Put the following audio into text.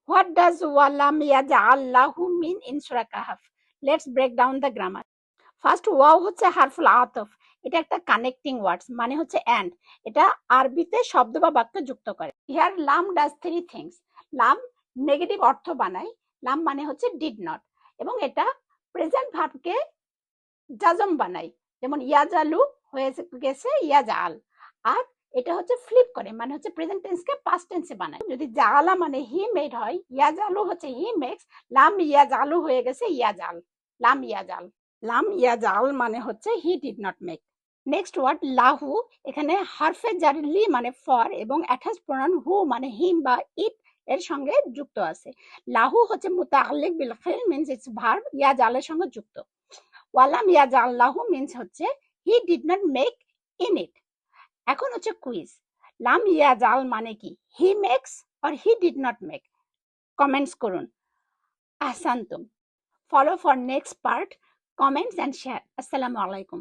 What does walam yaj'allahu mean in Surah Kahf? Let's break down the grammar. First wow হচ্ছে হারফুল আতফ, এটা একটা connecting ওয়ার্ডস মানে হচ্ছে and, এটা আরবিতে শব্দ বা বাক্য যুক্ত করে। হিয়ার লাম ডাজ থ্রি থিংস। লাম নেগেটিভ অর্থ বানায়, লাম মানে হচ্ছে ডিড নট, এবং এটা প্রেজেন্ট ভার্বকে জাজম বানায়, যেমন ইয়াজালু হয়ে গেছে ইয়াজাল। আর এটা হচ্ছে ফ্লিপ করে, মানে হচ্ছে প্রেজেন্ট টেন্সকে পাস্ট টেন্সে বানায়। যদি জালা মানে হি মেড হয়, ইয়াজালু হচ্ছে হি মেক্স, লাম ইয়াজালু হয়ে গেছে ইয়াজাল, লাম ইয়াজাল। লাম ইয়াজাল মানে হচ্ছে he did not make. Next word লাহু, এখানে হারফে জারলি মানে ফর এবং অ্যাটাচ প্রনাউন হু মানে হিম বা ইট এর সঙ্গে যুক্ত আছে। লাহু হচ্ছে মুতাআল্লিক বিল ফিল মিন্স ইটস ভার্ব, ইয়াজালের সঙ্গে যুক্ত। ওয়ালাম ইয়াজাল লাহু মিন্স হচ্ছে he did not make in it. এখন হচ্ছে কুইজ, লাম ইয়াজাল মানে কি, he makes or he did not make? Comments করুন। আহসানতুম। Follow for next part, comments and share. Assalamu alaikum.